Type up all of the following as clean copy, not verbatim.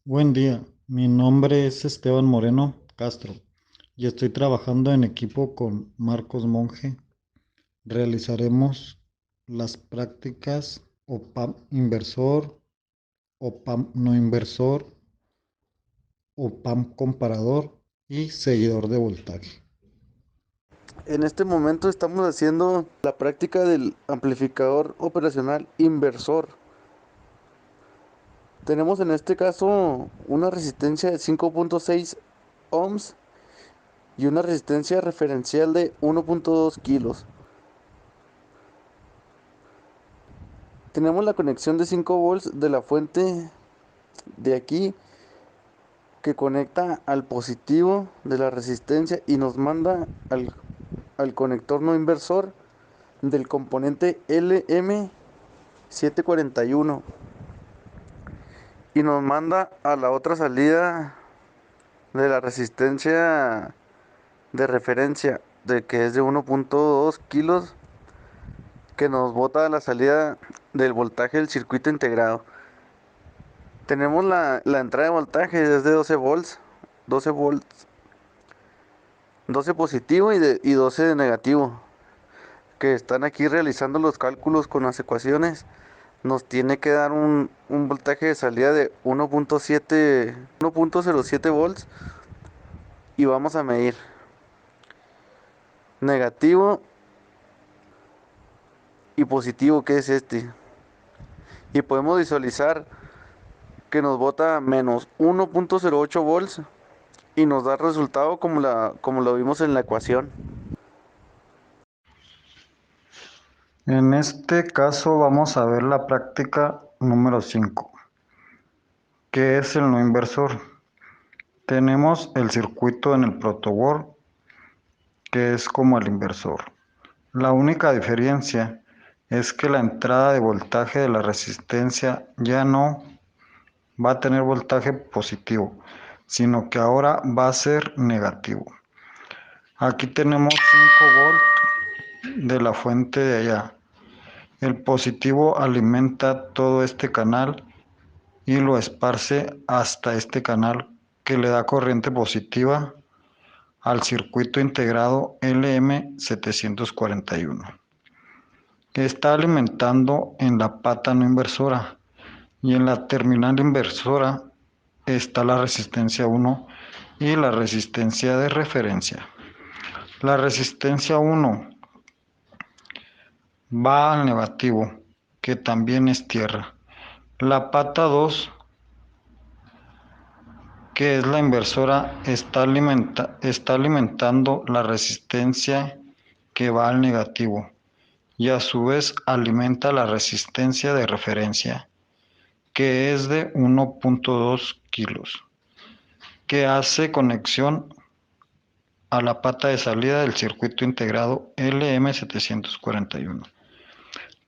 Buen día, mi nombre es Esteban Moreno Castro y estoy trabajando en equipo con Marcos Monge. Realizaremos las prácticas OPAM inversor, OPAM no inversor, OPAM comparador y seguidor de voltaje. En este momento estamos haciendo la práctica del amplificador operacional inversor. Tenemos en este caso una resistencia de 5.6 ohms y una resistencia referencial de 1.2 kilos. Tenemos la conexión de 5 volts de la fuente de aquí que conecta al positivo de la resistencia y nos manda al conector no inversor del componente LM741 y nos manda a la otra salida de la resistencia de referencia de que es de 1.2 kilos que nos bota a la salida del voltaje del circuito integrado. Tenemos la entrada de voltaje es de 12 volts, 12 volts, 12 positivo y 12 de negativo, que están aquí realizando los cálculos con las ecuaciones. Nos tiene que dar un voltaje de salida de 1.07 volts y vamos a medir negativo y positivo, que es este. Y podemos visualizar que nos bota menos 1.08 volts y nos da el resultado como lo vimos en la ecuación. En este caso vamos a ver la práctica número 5, que es el no inversor. Tenemos el circuito en el protoboard, que es como el inversor. La única diferencia es que la entrada de voltaje de la resistencia ya no va a tener voltaje positivo, sino que ahora va a ser negativo. Aquí tenemos 5 volts de la fuente de allá. El positivo alimenta todo este canal y lo esparce hasta este canal que le da corriente positiva al circuito integrado LM741. Está alimentando en la pata no inversora y en la terminal inversora está la resistencia 1 y la resistencia de referencia. La resistencia 1 va al negativo, que también es tierra. La pata 2, que es la inversora, está alimentando la resistencia que va al negativo y a su vez alimenta la resistencia de referencia, que es de 1.2 kilos, que hace conexión a la pata de salida del circuito integrado LM741.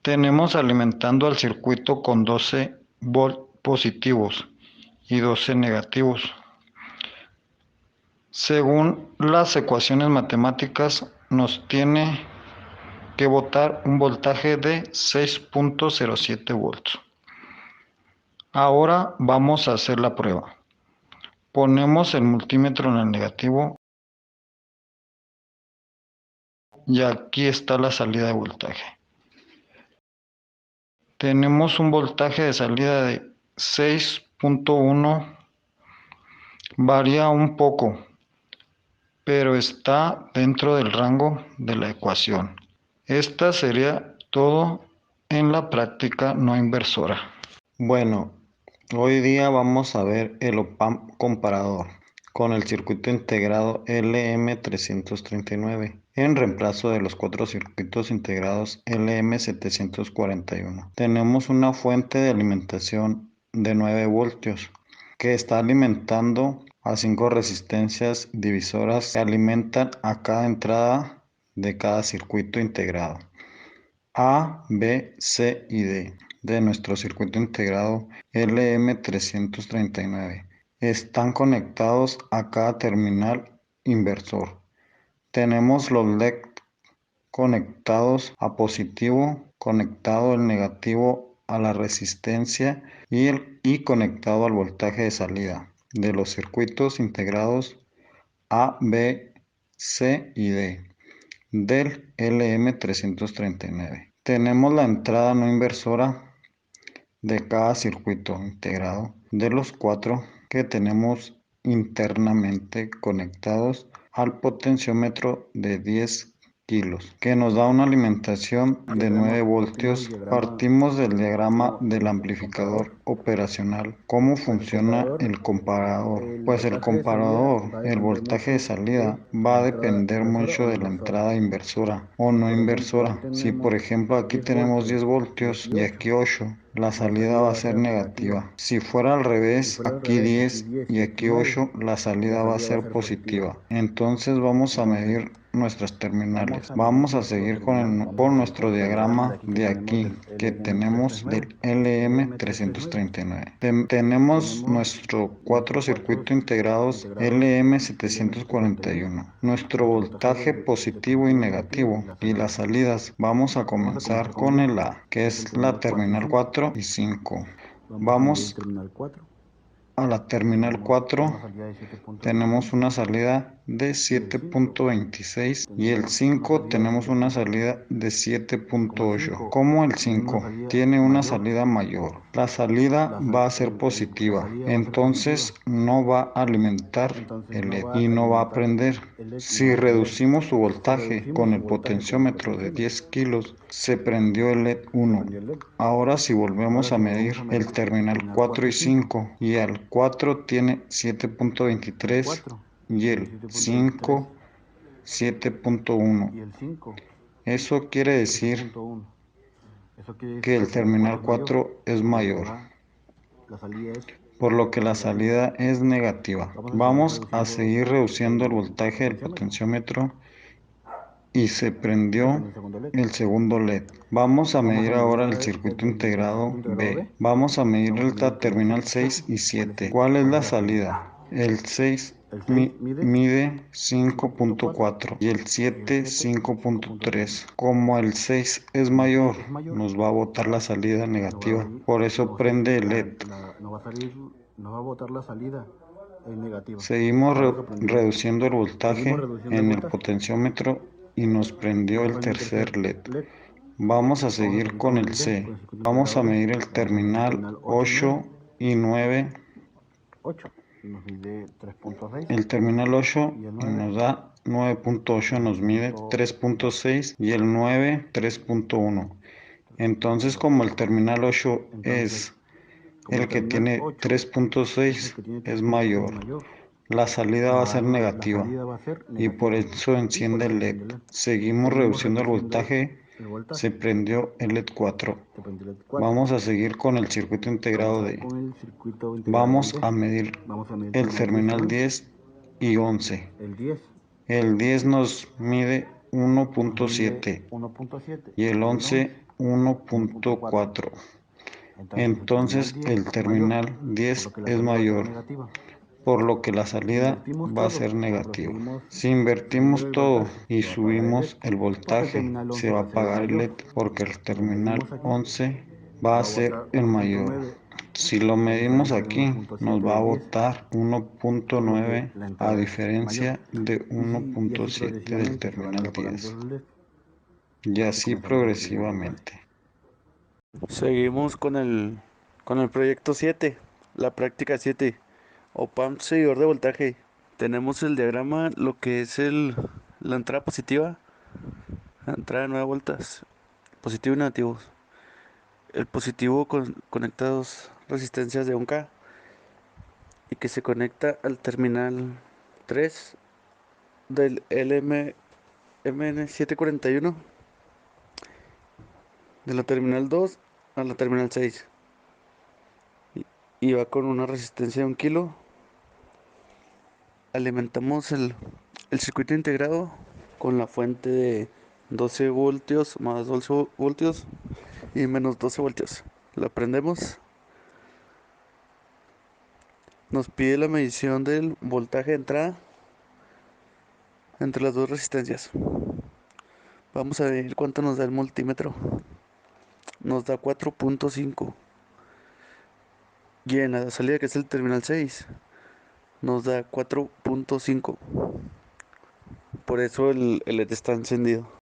Tenemos alimentando al circuito con 12 volt positivos y 12 negativos. Según las ecuaciones matemáticas, nos tiene que botar un voltaje de 6.07 volts. Ahora vamos a hacer la prueba. Ponemos el multímetro en el negativo y aquí está la salida de voltaje. Tenemos un voltaje de salida de 6.1, varía un poco, pero está dentro del rango de la ecuación. Esta sería todo en la práctica no inversora. Bueno, hoy día vamos a ver el OPAM comparador con el circuito integrado LM339 en reemplazo de los cuatro circuitos integrados LM741. Tenemos una fuente de alimentación de 9 voltios que está alimentando a 5 resistencias divisoras que alimentan a cada entrada de cada circuito integrado A, B, C y D de nuestro circuito integrado LM339. Están conectados a cada terminal inversor. Tenemos los LED conectados a positivo, conectado el negativo a la resistencia y conectado al voltaje de salida de los circuitos integrados A, B, C y D del LM339. Tenemos la entrada no inversora de cada circuito integrado de los 4 que tenemos internamente conectados al potenciómetro de 10 kilos, que nos da una alimentación de 9 voltios. Partimos del diagrama del amplificador operacional. ¿Cómo funciona el comparador? Pues el comparador, el voltaje de salida, va a depender mucho de la entrada inversora o no inversora. Si por ejemplo aquí tenemos 10 voltios y aquí 8, la salida va a ser negativa. Si fuera al revés, aquí 10 y aquí 8, la salida va a ser positiva. Entonces vamos a medir nuestras terminales. Vamos a seguir con nuestro diagrama de aquí que tenemos del LM339. Tenemos nuestro 4 circuitos integrados LM741, nuestro voltaje positivo y negativo y las salidas. Vamos a comenzar con el A, que es la terminal 4 y 5. Vamos a la terminal 4, tenemos una salida de 7.26 y el 5 tenemos una salida de 7.8. Como el 5 tiene una salida mayor, la salida va a ser positiva, entonces no va a alimentar el LED y no va a prender. Si reducimos su voltaje con el potenciómetro de 10 kilos, se prendió el LED 1. Ahora si volvemos a medir el terminal 4 y 5 y al 4 tiene 7.23 y el 5 7.1. Eso quiere decir que el terminal 4 es mayor, por lo que la salida es negativa. Vamos a seguir reduciendo el voltaje del potenciómetro y se prendió el segundo LED. Vamos a medir ahora el circuito integrado B. Vamos a medir el terminal 6 y 7. ¿Cuál es la salida? El 6 mide 5.4 y el 7 5.3. Como el 6 es mayor, nos va a botar la salida negativa. Por eso prende el LED. Seguimos reduciendo el voltaje en el potenciómetro y nos prendió el tercer LED. Vamos a seguir con el C. Vamos a medir el terminal 8 y 9. El terminal 8 nos da 9.8, nos mide 3.6 y el 9 3.1. Entonces como el terminal 8 es el que tiene 3.6, es mayor, la salida va a ser negativa y por eso enciende el LED. Seguimos reduciendo el voltaje, se prendió el LED 4. Vamos a seguir con el circuito integrado D. Vamos a medir el terminal 10 y 11. El 10 nos mide 1.7 y el 11 1.4. Entonces el terminal 10 es mayor, por lo que la salida va a ser negativa. Si invertimos todo y subimos el voltaje, se va a apagar el LED porque el terminal 11 va a ser el mayor. Si lo medimos aquí, nos va a botar 1.9 a diferencia de 1.7 del terminal 10. Y así progresivamente. Seguimos con el proyecto 7, la práctica 7, OPAMP seguidor de voltaje. Tenemos el diagrama, lo que es la entrada positiva, la entrada de 9 voltas, positivo y negativos. El positivo conecta dos resistencias de 1K y que se conecta al terminal 3 del LMN741, de la terminal 2 a la terminal 6. Y va con una resistencia de 1 kilo. Alimentamos el circuito integrado con la fuente de 12 voltios más 12 voltios y menos 12 voltios. La prendemos. Nos pide la medición del voltaje de entrada entre las dos resistencias. Vamos a ver cuánto nos da el multímetro. nos da 4.5. Y en la salida que es el terminal 6 nos da 4.5. Por eso el LED está encendido.